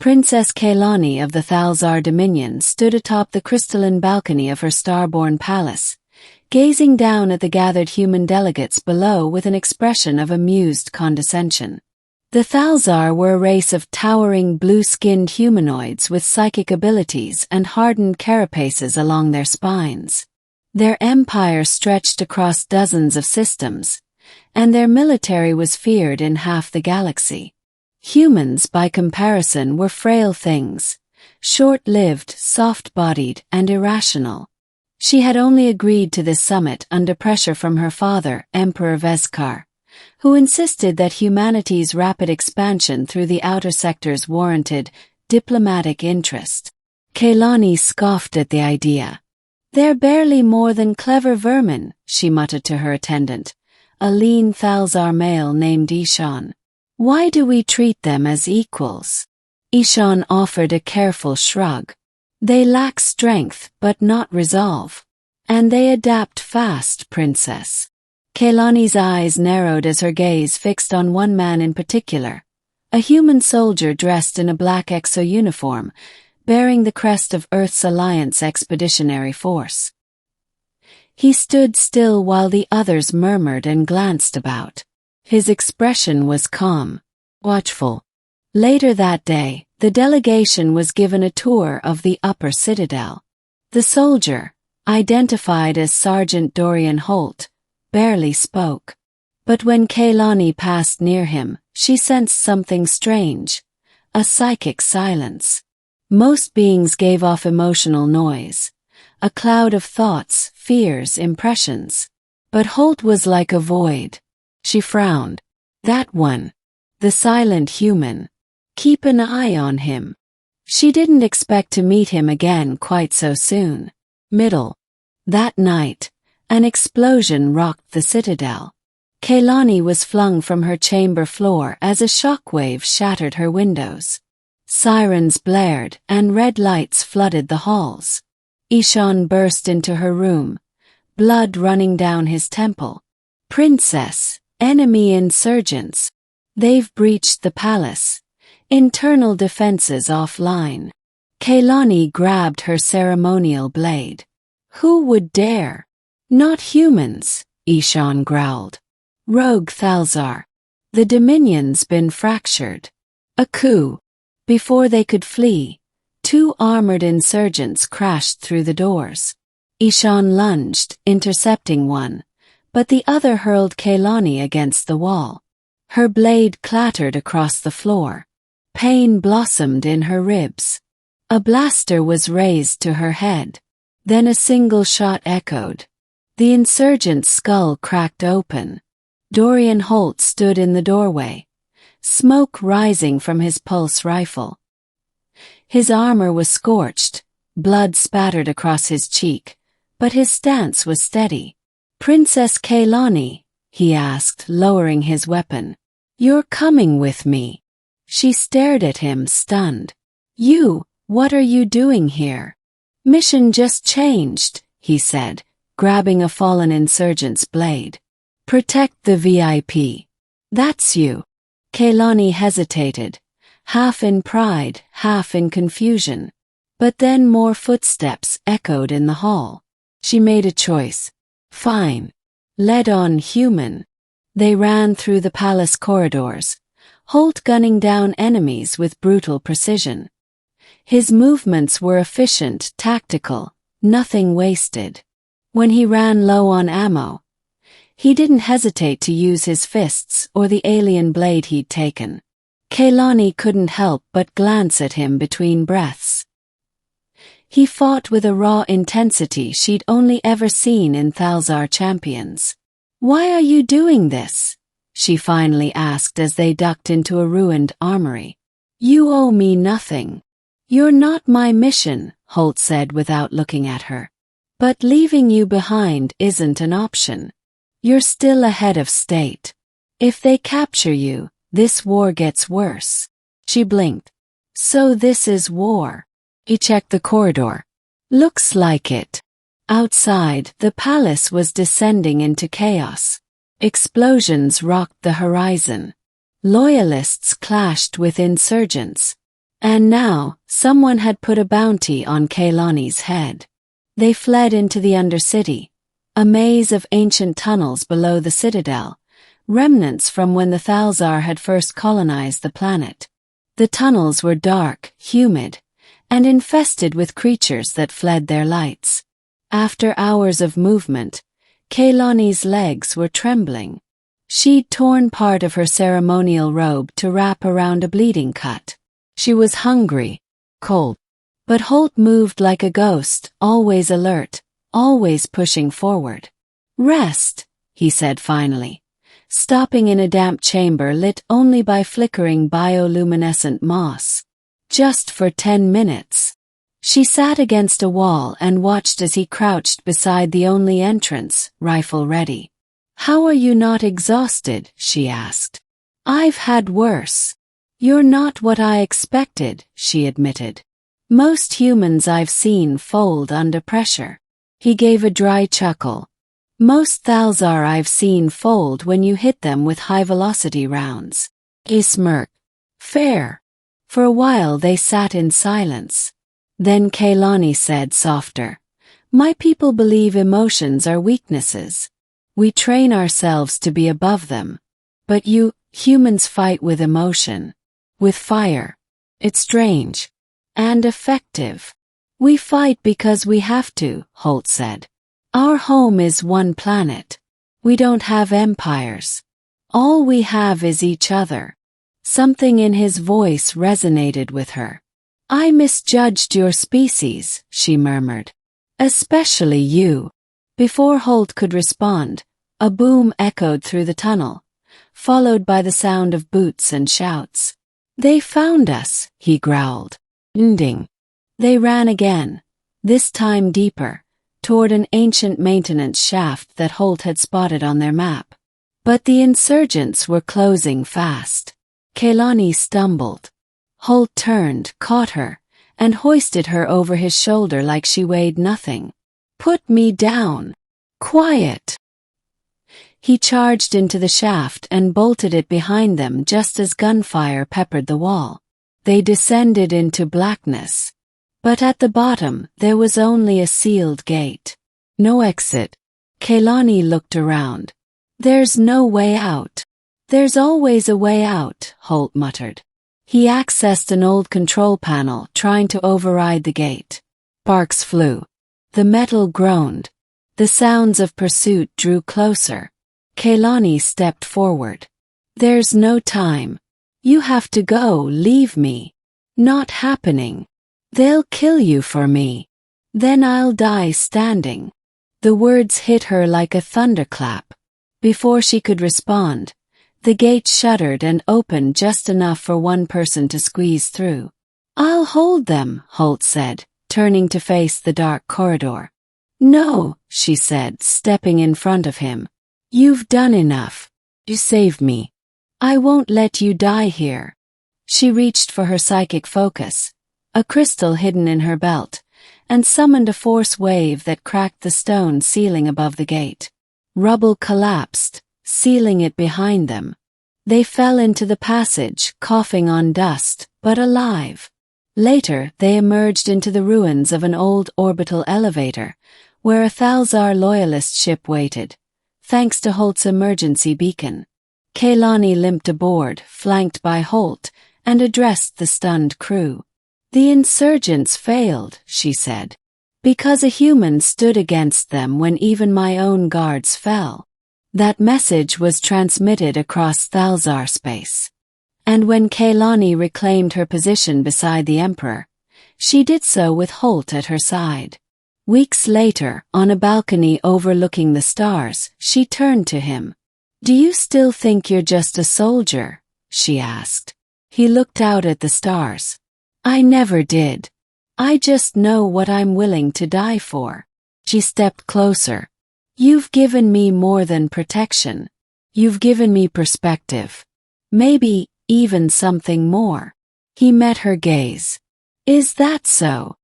Princess Kaylani of the Thalzar Dominion stood atop the crystalline balcony of her starborn palace, gazing down at the gathered human delegates below with an expression of amused condescension. The Thalzar were a race of towering blue-skinned humanoids with psychic abilities and hardened carapaces along their spines. Their empire stretched across dozens of systems, and their military was feared in half the galaxy. Humans, by comparison, were frail things, short-lived, soft-bodied, and irrational. She had only agreed to this summit under pressure from her father, Emperor Vezkar, who insisted that humanity's rapid expansion through the outer sectors warranted diplomatic interest. Kaylani scoffed at the idea. "They're barely more than clever vermin," she muttered to her attendant, a lean Thalzar male named Ishan. "Why do we treat them as equals?" Ishan offered a careful shrug. "They lack strength but not resolve. And they adapt fast, princess." Kaylani's eyes narrowed as her gaze fixed on one man in particular, a human soldier dressed in a black exo-uniform, bearing the crest of Earth's Alliance Expeditionary Force. He stood still while the others murmured and glanced about. His expression was calm, watchful. Later that day, the delegation was given a tour of the upper citadel. The soldier, identified as Sergeant Dorian Holt, barely spoke. But when Kaylani passed near him, she sensed something strange, a psychic silence. Most beings gave off emotional noise, a cloud of thoughts, fears, impressions. But Holt was like a void. She frowned. "That one. The silent human. Keep an eye on him." She didn't expect to meet him again quite so soon. That night, an explosion rocked the citadel. Kaylani was flung from her chamber floor as a shockwave shattered her windows. Sirens blared and red lights flooded the halls. Ishan burst into her room, blood running down his temple. "Princess, enemy insurgents. They've breached the palace. Internal defenses offline." Kaylani grabbed her ceremonial blade. "Who would dare?" "Not humans," Ishan growled. "Rogue Thalzar. The Dominion's been fractured. A coup." Before they could flee, 2 armored insurgents crashed through the doors. Ishan lunged, intercepting one, but the other hurled Kaylani against the wall. Her blade clattered across the floor. Pain blossomed in her ribs. A blaster was raised to her head. Then a single shot echoed. The insurgent's skull cracked open. Dorian Holt stood in the doorway, smoke rising from his pulse rifle. His armor was scorched, blood spattered across his cheek, but his stance was steady. "Princess Kaylani," he asked, lowering his weapon. "You're coming with me." She stared at him, stunned. What are you doing here?" "Mission just changed," he said, grabbing a fallen insurgent's blade. "Protect the VIP." "That's you." Kaylani hesitated, half in pride, half in confusion. But then more footsteps echoed in the hall. She made a choice. "Fine. Led on, human." They ran through the palace corridors, Holt gunning down enemies with brutal precision. His movements were efficient, tactical, nothing wasted. When he ran low on ammo, he didn't hesitate to use his fists or the alien blade he'd taken. Kaylani couldn't help but glance at him between breaths. He fought with a raw intensity she'd only ever seen in Thalzar champions. "Why are you doing this?" she finally asked as they ducked into a ruined armory. "You owe me nothing." "You're not my mission," Holt said without looking at her. "But leaving you behind isn't an option. You're still a head of state. If they capture you, this war gets worse." She blinked. "So this is war." He checked the corridor. "Looks like it." Outside, the palace was descending into chaos. Explosions rocked the horizon. Loyalists clashed with insurgents. And now, someone had put a bounty on Kaylani's head. They fled into the Undercity, a maze of ancient tunnels below the citadel, remnants from when the Thalzar had first colonized the planet. The tunnels were dark, humid, and infested with creatures that fled their lights. After hours of movement, Kaylani's legs were trembling. She'd torn part of her ceremonial robe to wrap around a bleeding cut. She was hungry, cold. But Holt moved like a ghost, always alert, always pushing forward. "Rest," he said finally, stopping in a damp chamber lit only by flickering bioluminescent moss. "Just for 10 minutes." She sat against a wall and watched as he crouched beside the only entrance, rifle ready. "How are you not exhausted?" she asked. "I've had worse." "You're not what I expected," she admitted. "Most humans I've seen fold under pressure." He gave a dry chuckle. "Most Thalzar I've seen fold when you hit them with high-velocity rounds." He smirked. "Fair." For a while they sat in silence. Then Kaylani said softer, "My people believe emotions are weaknesses. We train ourselves to be above them. But you, humans fight with emotion. With fire. It's strange. And effective." "We fight because we have to," Holt said. "Our home is one planet. We don't have empires. All we have is each other." Something in his voice resonated with her. "I misjudged your species," she murmured. "Especially you." Before Holt could respond, a boom echoed through the tunnel, followed by the sound of boots and shouts. "They found us," he growled. "Ending." They ran again, this time deeper, toward an ancient maintenance shaft that Holt had spotted on their map. But the insurgents were closing fast. Kaylani stumbled. Holt turned, caught her, and hoisted her over his shoulder like she weighed nothing. "Put me down. Quiet." He charged into the shaft and bolted it behind them just as gunfire peppered the wall. They descended into blackness. But at the bottom there was only a sealed gate. No exit. Kaylani looked around. "There's no way out." "There's always a way out," Holt muttered. He accessed an old control panel, trying to override the gate. Sparks flew. The metal groaned. The sounds of pursuit drew closer. Kaylani stepped forward. "There's no time. You have to go, leave me." "Not happening. They'll kill you for me. Then I'll die standing." The words hit her like a thunderclap. Before she could respond, the gate shuddered and opened just enough for one person to squeeze through. "I'll hold them," Holt said, turning to face the dark corridor. "No," she said, stepping in front of him. "You've done enough. You saved me. I won't let you die here." She reached for her psychic focus, a crystal hidden in her belt, and summoned a force wave that cracked the stone ceiling above the gate. Rubble collapsed, sealing it behind them. They fell into the passage, coughing on dust, but alive. Later, they emerged into the ruins of an old orbital elevator, where a Thalzar loyalist ship waited, thanks to Holt's emergency beacon. Kaylani limped aboard, flanked by Holt, and addressed the stunned crew. "The insurgents failed," she said, "because a human stood against them when even my own guards fell." That message was transmitted across Thalzar space. And when Kaylani reclaimed her position beside the Emperor, she did so with Holt at her side. Weeks later, on a balcony overlooking the stars, she turned to him. "Do you still think you're just a soldier?" she asked. He looked out at the stars. "I never did. I just know what I'm willing to die for." She stepped closer. "You've given me more than protection. You've given me perspective. Maybe even something more." He met her gaze. "Is that so?"